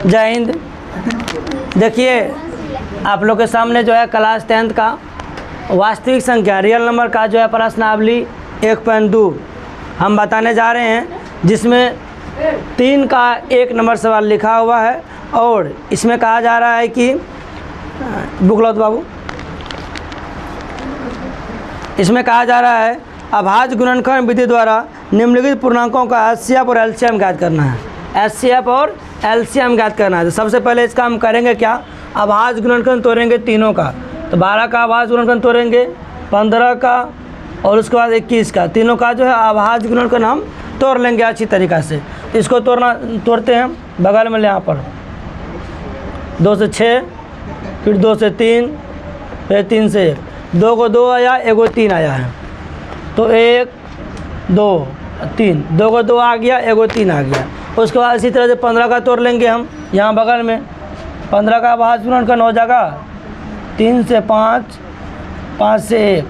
जय हिंद। देखिए आप लोग के सामने जो है क्लास 10th का वास्तविक संख्या रियल नंबर का जो है प्रश्नावली 1.2 हम बताने जा रहे हैं, जिसमें 3 का 1 नंबर सवाल लिखा हुआ है और इसमें कहा जा रहा है कि बुक लो बाबू। इसमें कहा जा रहा है अभाज्य गुणनखंड विधि द्वारा निम्नलिखित पूर्णांकों का एचसीएफ और एलसीएम ज्ञात करना है। एचसीएफ और एलसीएम ज्ञात करना है। तो सबसे पहले इसका हम करेंगे क्या, अभाज्य गुणनखंड तोड़ेंगे तीनों का। तो 12 का अभाज्य गुणनखंड तोड़ेंगे, 15 का और उसके बाद 21 का, तीनों का जो है अभाज्य गुणनखंड हम तोड़ लेंगे अच्छी तरीक़ा से। इसको तोड़ते हैं बगल में यहाँ पर 2 से 6, फिर 2 से 3, फिर 3 से 1, 2 को 2 आया, 1 को 3 आया है। तो 1 2 3, 2 को 2 आ गया, 1 को 3 आ गया। उसके बाद इसी तरह से 15 का तोड़ लेंगे हम यहाँ बगल में। 15 का अभाज्य गुणनखंड हो जाएगा 3 से 5, 5 से 1,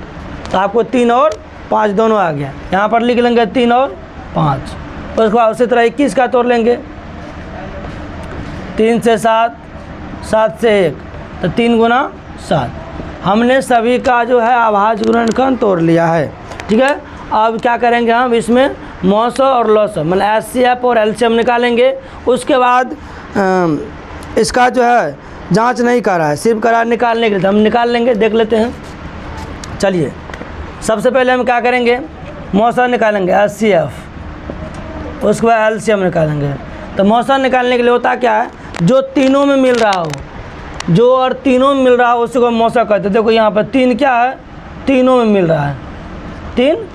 तो आपको 3 और 5 दोनों आ गया। यहाँ पर लिख लेंगे 3 और 5। उसके बाद उसी तरह 21 का तोड़ लेंगे 3 से 7, 7 से 1, तो 3 गुना 7। हमने सभी का जो है अभाज्य गुणनखंड तोड़ लिया है, ठीक है। अब क्या करेंगे हम, इसमें मौसो और लौसो मतलब एचसीएफ और एलसीएम निकालेंगे। उसके बाद इसका जो है जांच नहीं करा है, सिर्फ करा निकालने के लिए, तो हम निकाल लेंगे, देख लेते हैं। चलिए सबसे पहले हम क्या करेंगे, मौसो निकालेंगे एचसीएफ, उसके बाद एलसीएम निकालेंगे। तो मौसो निकालने के लिए होता क्या है, जो तीनों में मिल रहा हो, जो और तीनों में मिल रहा हो उसको मौसो कहते हैं। देखो यहाँ पर 3 क्या है, तीनों में मिल रहा है, 3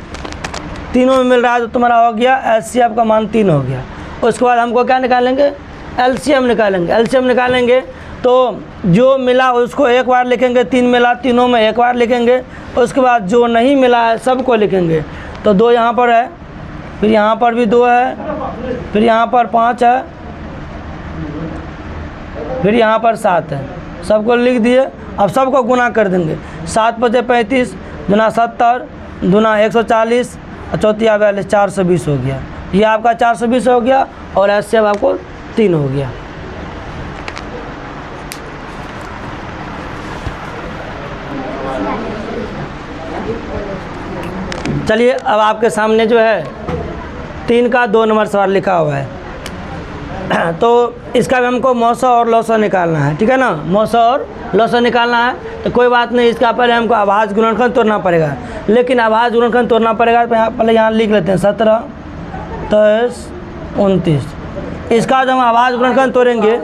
तीनों में मिल रहा है, तो तुम्हारा हो गया एचसीएफ का मान 3 हो गया। उसके बाद हमको क्या निकालेंगे, एलसीएम निकालेंगे। एलसीएम निकालेंगे तो जो मिला उसको एक बार लिखेंगे, 3 मिला तीनों में एक बार लिखेंगे। उसके बाद जो नहीं मिला है सबको लिखेंगे। तो 2 यहाँ पर है, फिर यहाँ पर भी 2 है, फिर यहाँ पर 5 है, फिर यहाँ पर 7 है, सबको लिख दिए। अब सबको गुना कर देंगे। 7 × 35 गुना 70 गुना 140 और 4 42, 420 हो गया। ये आपका 420 हो गया और एचसीएफ आपको 3 हो गया। चलिए अब आपके सामने जो है 3 का 2 नंबर सवाल लिखा हुआ है। तो इसका भी हमको मौसो और लौसो निकालना है, ठीक है ना। मौसो और लौसो निकालना है तो कोई बात नहीं, इसका पहले हमको अभाज्य गुणनखंड तोड़ना पड़ेगा। लेकिन अभाज्य गुणनखंड तोड़ना पड़ेगा तो पहले यहाँ लिख लेते हैं 17, 23, 29। इसका जब हम अभाज्य गुणनखंड तोड़ेंगे,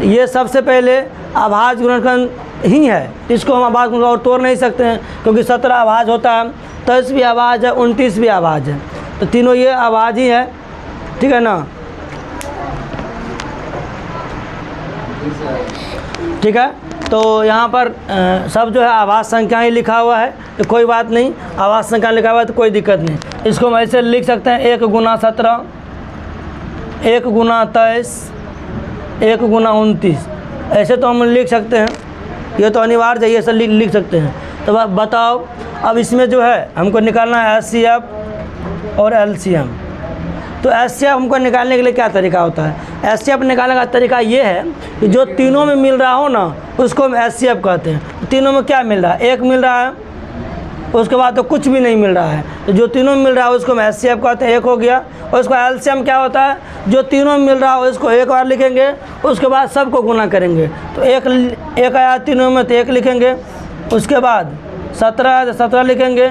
ये सबसे पहले अभाज्य गुणनखंड ही है, इसको हम अभाज्य गुणनखंड और तोड़ नहीं सकते हैं, क्योंकि 17 अभाज्य होता है, 23 भी अभाज्य है, 29 भी अभाज्य है, तो तीनों ये अभाज्य ही है, ठीक है ना। ठीक है, तो यहाँ पर सब जो है अभाज्य संख्या ही लिखा हुआ है, तो कोई बात नहीं, अभाज्य संख्या लिखा हुआ है तो कोई दिक्कत नहीं। इसको हम ऐसे लिख सकते हैं 1 गुना 17, 1 गुना 23, 1 गुना 29, ऐसे तो हम लिख सकते हैं, ये तो अनिवार्य है, ऐसे लिख सकते हैं। तो बताओ अब इसमें जो है हमको निकालना है एचसीएफ और एलसीएम। तो एचसीएफ हमको निकालने के लिए क्या तरीका होता है, एचसीएफ निकालने का तरीका ये है कि जो तीनों में मिल रहा हो ना उसको हम एचसीएफ कहते हैं। तीनों में क्या मिल रहा है, 1 मिल रहा है, उसके बाद तो कुछ भी नहीं मिल रहा है, तो जो तीनों में मिल रहा है उसको हम एचसीएफ कहते हैं, 1 हो गया। और उसका एलसीएम क्या होता है, जो तीनों में मिल रहा हो उसको एक बार लिखेंगे, उसके बाद सबको गुना करेंगे। तो 1 आया तीनों में तो 1 लिखेंगे, उसके बाद 17 है तो 17 लिखेंगे,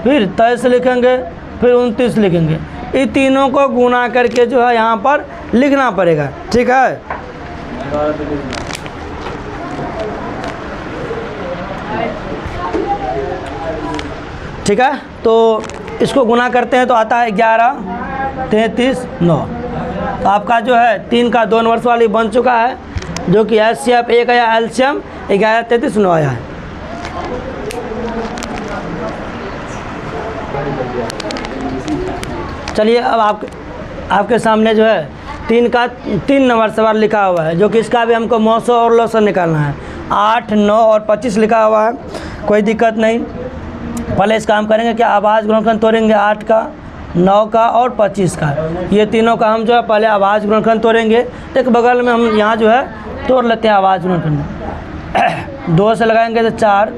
फिर 23 लिखेंगे, फिर 29 लिखेंगे। इन तीनों को गुना करके जो है यहाँ पर लिखना पड़ेगा, ठीक है। ठीक है, तो इसको गुना करते हैं तो आता है 11, 33, 9। तो आपका जो है 3 का 2 नंबर वाली बन चुका है, जो कि एचसीएफ 1 आया, एलसीएम 11, 33, 9 आया है। चलिए अब आपके सामने जो है 3 का 3 नंबर सवाल लिखा हुआ है, जो कि इसका भी हमको मौसो और लौसो निकालना है। 8, 9 और 25 लिखा हुआ है, कोई दिक्कत नहीं। पहले इसका हम करेंगे क्या, अभाज्य गुणनखंड तोड़ेंगे 8 का 9 का और 25 का, ये तीनों का हम जो है पहले आवाज़ गुणनखंड तोड़ेंगे। एक बगल में हम यहाँ जो है तोड़ लेते हैं आवाज़ गुणनखंड। 2 से लगाएंगे तो 4,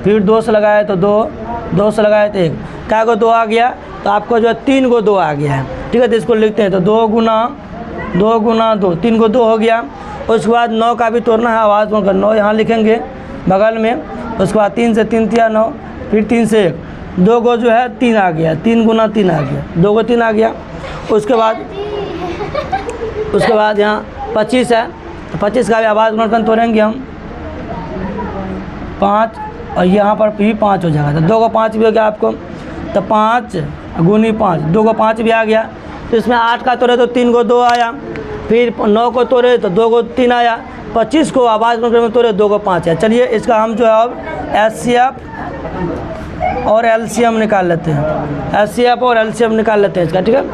फिर 2 से लगाए तो 2, 2 से लगाए तो 1, क्या को 2 आ गया, तो आपको जो है 3 को 2 आ गया है। ठीक है, तो इसको लिखते हैं, तो 2 गुना 2, 3 को 2 हो गया। उसके बाद 9 का भी तोड़ना है आवाज़ गुणनखंड, 9 यहाँ लिखेंगे बगल में। उसके बाद 3 से 3 तिया 9, फिर 3 से 1, 2 को जो है 3 आ गया, 3 गुना 3 आ गया, 2 को 3 आ गया। उसके बाद यहाँ 25 है, 25 का भी आवाज़ गुणनखंड तोड़ेंगे हम, 5 और यहाँ पर भी 5 हो जाएगा, तो 2 को 5 भी हो गया आपको, तो 5 गुनी 5, 2 को 5 भी आ गया। तो इसमें 8 का तोड़े तो 3 को 2 आया, फिर 9 को तोड़े तो 2 को 3 आया, 25 को आवाज़ गुणनखंड में तोड़े 2 को 5 है। चलिए इसका हम जो है अब HCF और LCM निकाल लेते हैं, HCF और LCM निकाल लेते हैं इसका। ठीक है,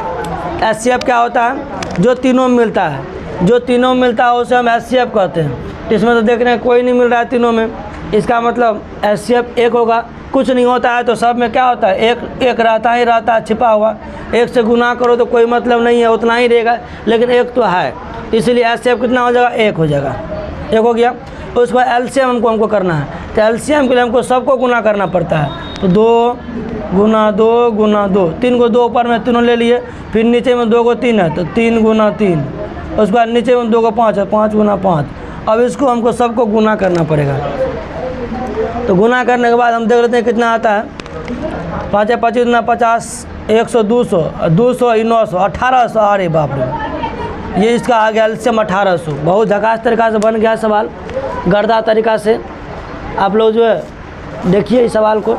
HCF क्या होता है, जो तीनों में मिलता है, जो तीनों में मिलता है उसे हम HCF कहते हैं। इसमें तो देख रहे हैं कोई नहीं मिल रहा है तीनों में, इसका मतलब HCF 1 होगा। कुछ नहीं होता है तो सब में क्या होता है, एक रहता ही रहता है छिपा हुआ। 1 से गुना करो तो कोई मतलब नहीं है, उतना ही रहेगा, लेकिन 1 तो है, इसीलिए HCF कितना हो जाएगा, 1 हो जाएगा, 1 हो गया। उसके बाद LCM हमको करना है, तो LCM के लिए हमको सबको गुना करना पड़ता है, तो 2 गुना 2 गुना 2, 3 को 2 ऊपर में तीनों ले लिए, फिर नीचे में 2 को 3 है तो 3 गुना 3, उसके बाद नीचे में 2 को 5 है, 5 गुना 5। अब इसको हमको सबको गुना करना पड़ेगा, तो गुना करने के बाद हम देख लेते हैं कितना आता है। 5 25 गुना 50, 100 200, 200 900 1800, अरे बाप रे, ये इसका आ गया LCM 1800। बहुत झकास तरीका से बन गया सवाल, गर्दा तरीका से। आप लोग जो है देखिए इस सवाल को।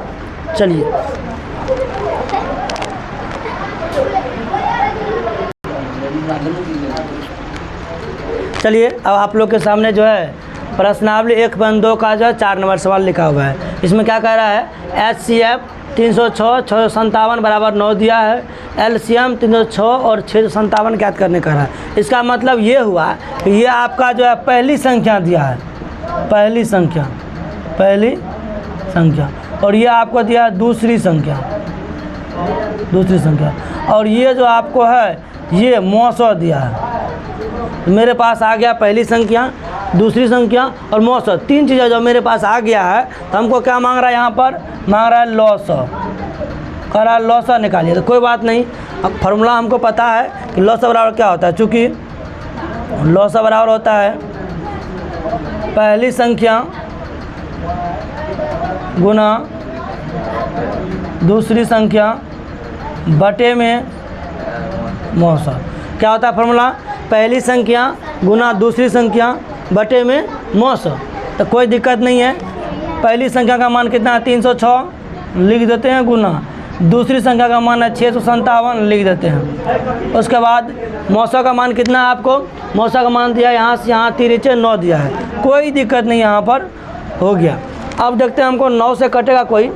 चलिए अब आप लोग के सामने जो है प्रश्नावली 1.2 का जो है 4 नंबर सवाल लिखा हुआ है। इसमें क्या कह रहा है, HCF 306 657 बराबर 9 दिया है, LCM 306 और 657 ज्ञात करने का है। इसका मतलब ये हुआ कि ये आपका जो है पहली संख्या दिया है, पहली संख्या, और ये आपको दिया है दूसरी संख्या, और ये जो आपको है ये मौसौ दिया है। तो मेरे पास आ गया पहली संख्या, दूसरी संख्या और मौसौ, 3 चीज़ें जो मेरे पास आ गया है। तो हमको क्या मांग रहा है, यहाँ पर मांग रहा है लॉसौ, कह रहा है लॉसौ निकालिए। तो कोई बात नहीं, अब फार्मूला हमको पता है कि लॉसौ बराबर क्या होता है, चूँकि लॉसौ बराबर होता है पहली संख्या गुना दूसरी संख्या बटे में मौसौ। क्या होता है फार्मूला, पहली संख्या गुना दूसरी संख्या बटे में मौसौ। तो कोई दिक्कत नहीं है, पहली संख्या का मान कितना है 306 लिख देते हैं, गुना दूसरी संख्या का मान है 657 लिख देते हैं। उसके बाद मौसौ का मान कितना है, आपको मौसौ का मान दिया यहाँ से यहाँ 3 9 दिया है, कोई दिक्कत नहीं यहाँ पर हो गया। अब देखते हैं हमको 9 से कटेगा कोई,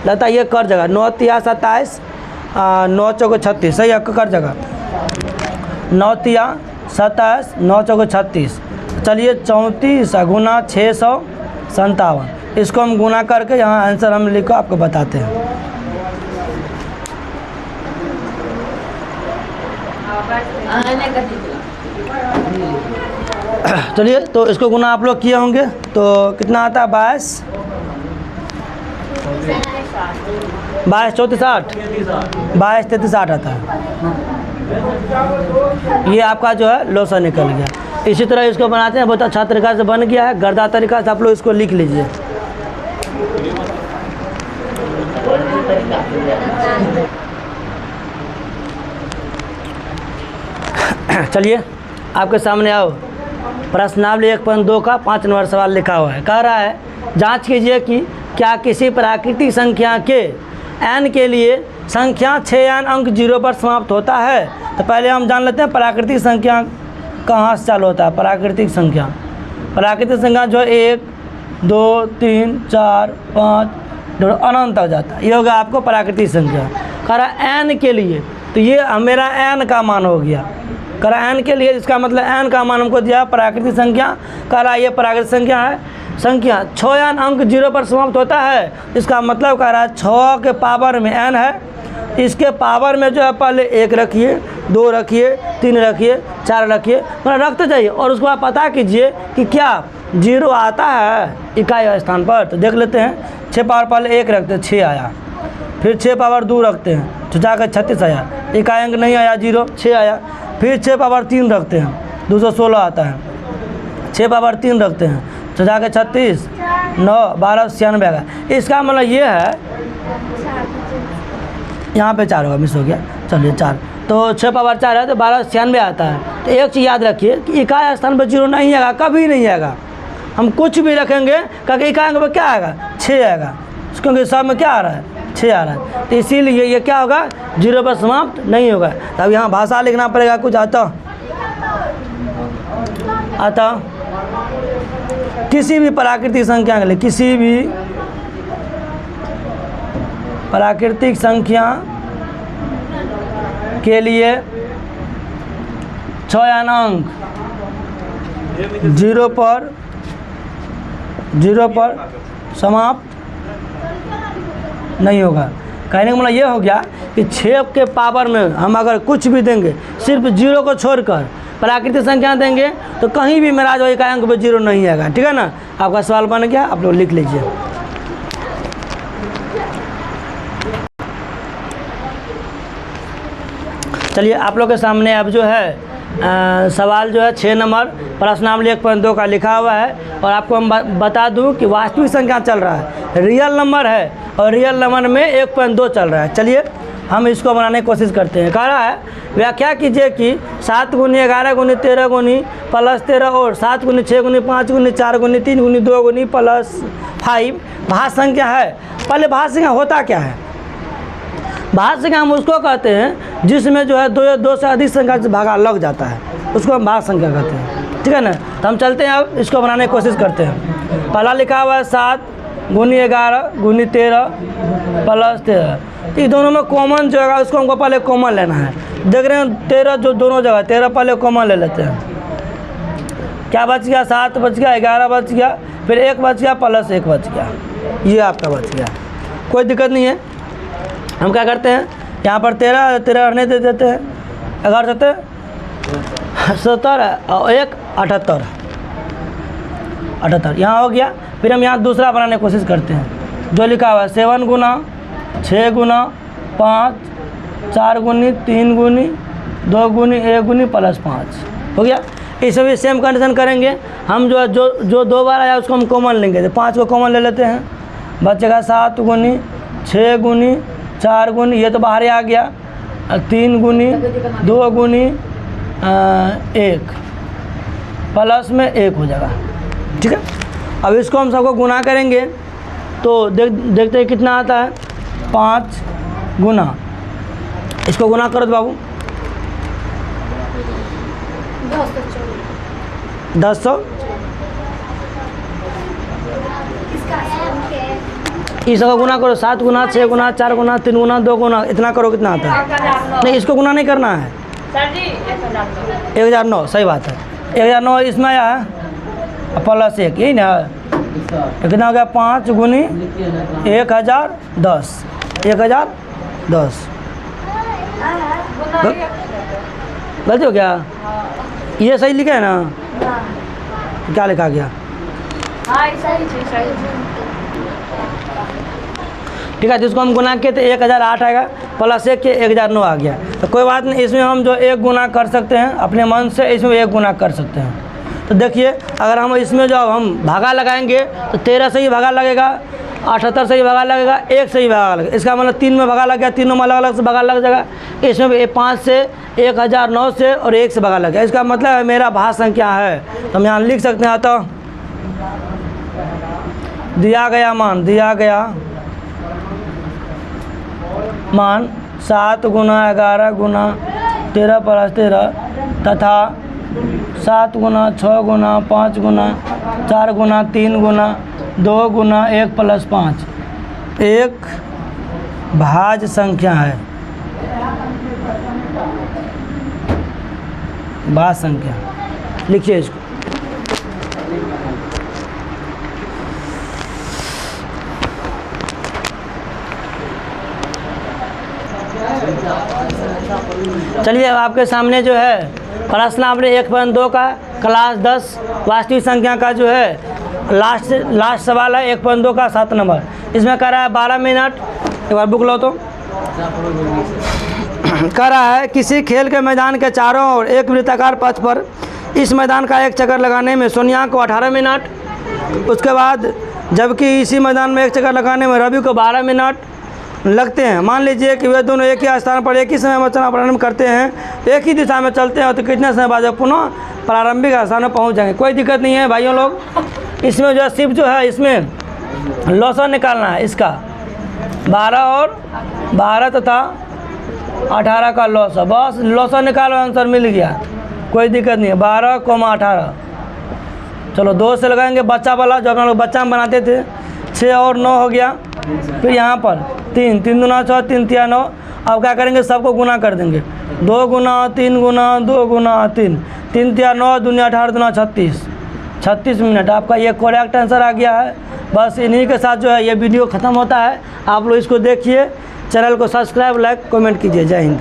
लगता है ये कर जगह 9 तिया 27, 9 चौके 36, सही है, कर जगह 9 तिया 27, 9 चौके 36। चलिए 34 गुना 657, इसको हम गुना करके यहाँ आंसर हम लिख कर आपको बताते हैं। चलिए तो इसको गुना आप लोग किए होंगे, तो कितना आता है 22 34 60, 22 33 60 आता है। ये आपका जो है लॉसौ निकल गया। इसी तरह इसको बनाते हैं, बहुत अच्छा तरीका से बन गया है, गर्दा तरीका से। आप लोग इसको लिख लीजिए। चलिए आपके सामने आओ, प्रश्नावली 1.2 का 5 नंबर सवाल लिखा हुआ है। कह रहा है जांच कीजिए कि क्या किसी प्राकृतिक संख्या के n के लिए संख्या 6n अंक 0 पर समाप्त होता है। तो पहले हम जान लेते हैं प्राकृतिक संख्या कहाँ से चालू होता है। प्राकृतिक संख्या जो 1 2 3 4 5 अनंत तक जाता है, ये होगा आपको प्राकृतिक संख्या। कह रहा है n के लिए, तो ये मेरा n का मान हो गया। कह रहा है n के लिए, इसका मतलब n का मान हमको दिया प्राकृतिक संख्या। कह रहा है ये प्राकृतिक संख्या है, संख्या 6n अंक 0 पर समाप्त होता है। इसका मतलब कह रहा है 6 के पावर में n है इसके पावर में जो है पहले 1 रखिए, 2 रखिए, 3 रखिए, 4 रखिए, मतलब रखते जाइए और उसके बाद पता कीजिए कि क्या 0 आता है इकाई स्थान पर। तो देख लेते हैं, 6 पावर पहले 1 रखते हैं, 6 आया, फिर 6 पावर 2 रखते हैं तो जाकर 36 आया, इकाई अंक नहीं आया 0, 6 आया, फिर 6 पावर 3 रखते हैं 216 आता है, 6 पावर 3 रखते हैं तो जाकर 36, 9, 12, 96 आएगा। इसका मतलब ये है, यहाँ पे 4 होगा, मिस हो गया, चलिए 4, तो 6 पावर 4 है तो 12, 96 आता है। तो एक चीज़ याद रखिए कि इकाई स्थान पर 0 नहीं आएगा, कभी नहीं आएगा। हम कुछ भी रखेंगे क्योंकि इकाई अंक पर क्या आएगा, 6 आएगा, क्योंकि सब में क्या आ रहा है, 6 आ रहा है। तो इसीलिए ये क्या होगा, 0 पर समाप्त नहीं होगा। तो अब यहाँ भाषा लिखना पड़ेगा, कुछ आता किसी भी प्राकृतिक संख्या के लिए, किसी भी प्राकृतिक संख्या के लिए चयनांक 0 पर समाप्त नहीं होगा। कहने का मतलब ये हो गया कि 6 के पावर में हम अगर कुछ भी देंगे, सिर्फ 0 को छोड़कर प्राकृतिक संख्या देंगे तो कहीं भी मेरा जो इकाई अंक पर 0 नहीं आएगा। ठीक है ना, आपका सवाल बन गया, आप लोग लिख लीजिए। चलिए आप लोग के सामने अब जो है सवाल जो है 6 नंबर प्रश्नावली 1.2 का लिखा हुआ है। और आपको हम बता दूं कि वास्तविक संख्या चल रहा है, रियल नंबर है और रियल नंबर में 1.2 चल रहा है। चलिए हम इसको बनाने की कोशिश करते हैं। कह रहा है व्याख्या कीजिए कि 7 गुनी 11 गुनी 13 गुनी प्लस 13 और 7 गुनी 6 गुनी 5 गुनी 4 गुनी 3 गुनी 2 गुनी प्लस 5 भाज्य संख्या है। पहले भाज्य संख्या होता क्या है? भाज्य संख्या हम उसको कहते हैं जिसमें जो है दो से अधिक संख्या से भागा लग जाता है, उसको हम भाज्य संख्या कहते हैं। ठीक है ना, तो हम चलते हैं, अब इसको बनाने की कोशिश करते हैं। पहला लिखा हुआ है 7 गुनी 11 गुनी 13 प्लस 13। ये दोनों में कॉमन जो है उसको हमको पहले कॉमन लेना है। देख रहे हैं 13 जो दोनों जगह 13 पहले कॉमन ले लेते हैं। क्या बच गया? 7 बच गया, 11 बच गया, फिर 1 बच गया प्लस 1 बच गया, ये आपका बच गया। कोई दिक्कत नहीं है। हम क्या करते हैं, यहाँ पर 13 रहने दे देते हैं, 11 7 17 और 1 78 यहाँ हो गया। फिर हम यहाँ दूसरा बनाने की कोशिश करते हैं जो लिखा हुआ है 7 गुना 6 गुना 5 4 गुनी 3 गुनी 2 गुनी 1 गुनी प्लस 5 हो गया। इसमें भी सेम कंडीशन करेंगे हम, जो 2 बार आया उसको हम कॉमन लेंगे, तो 5 को कॉमन ले लेते हैं, बचेगा 7 गुनी 6 गुनी 4 गुनी, ये तो बाहर ही आ गया, 3 गुनी 2 गुनी 1 प्लस में 1 हो जाएगा। ठीक है, अब इसको हम सबको गुना करेंगे तो देखते हैं कितना आता है। 5 गुना, इसको गुना करो तो बाबू 10 इसका गुना करो 7 गुना 6 गुना 4 गुना 3 गुना 2 गुना, इतना करो कितना आता है? नहीं, इसको गुना नहीं करना है। 1009 सही बात है, 1009 इसमें आया है प्लस 1, यही ना कितना हो गया? 5 गुनी 1010 1010 गलती हो गया? ये सही लिखा है ना? क्या लिखा गया? ठीक है, जिसको हम गुना किए थे 1008 आएगा, प्लस 1 के 1009 आ गया। तो कोई बात नहीं, इसमें हम जो 1 गुना कर सकते हैं अपने मन से, इसमें 1 गुना कर सकते हैं। तो देखिए अगर हम इसमें जो हम भागा लगाएंगे तो 13 से ही भागा लगेगा, 78 से ही भागा लगेगा, 1 से ही भागा लगेगा। इसका मतलब 3 में भागा लग गया, तीनों में अलग अलग से भागा लग जाएगा। इसमें भी 5 से 1009 से और 1 से भागा लग गया। इसका मतलब है मेरा भाज्य संख्या है। तो हम यहाँ लिख सकते हैं, तो दिया गया मान 7 गुना 11 गुना 13 प्लस 13 तथा 7 गुना 6 गुना 5 गुना 4 गुना 3 गुना 2 गुना 1 प्लस 5 एक भाज्य संख्या है। भाज्य संख्या लिखिए इसको। चलिए अब आपके सामने जो है प्रश्न आपने 1.2 का क्लास 10 वास्तविक संख्या का जो है लास्ट सवाल है 1.2 का 7 नंबर। इसमें कह रहा है 12 मिनट, एक बार बुक लो तो। कह रहा है किसी खेल के मैदान के चारों ओर एक वृत्ताकार पथ पर इस मैदान का एक चक्कर लगाने में सोनिया को 18 मिनट, उसके बाद जबकि इसी मैदान में एक चक्कर लगाने में रवि को 12 मिनट लगते हैं। मान लीजिए कि वे दोनों एक ही स्थान पर एक ही समय में चलना प्रारंभ करते हैं, एक ही दिशा में चलते हैं, तो कितने समय बाद पुनः प्रारंभिक स्थान में पहुंच जाएंगे। कोई दिक्कत नहीं है भाइयों लोग। इसमें जो सिर्फ जो है इसमें लॉसन निकालना है इसका 12 और 12 तथा 18 का लॉस, बस लॉसन निकालो, आंसर मिल गया, कोई दिक्कत नहीं है। 12,18 चलो 2 से लगाएंगे बच्चा वाला जो अपना लोग बच्चा में बनाते थे। 6 और 9 हो गया, फिर यहाँ पर 3 3 दूना 6 3 तिया 9। अब क्या करेंगे, सबको गुना कर देंगे, 2 गुना 3 गुना 2 गुना 3 3 तिया 9 दूनी 18 दूना 36 मिनट। आपका ये करेक्ट आंसर आ गया है। बस इन्हीं के साथ जो है ये वीडियो ख़त्म होता है। आप लोग इसको देखिए, चैनल को सब्सक्राइब, लाइक, कमेंट कीजिए। जय हिंद।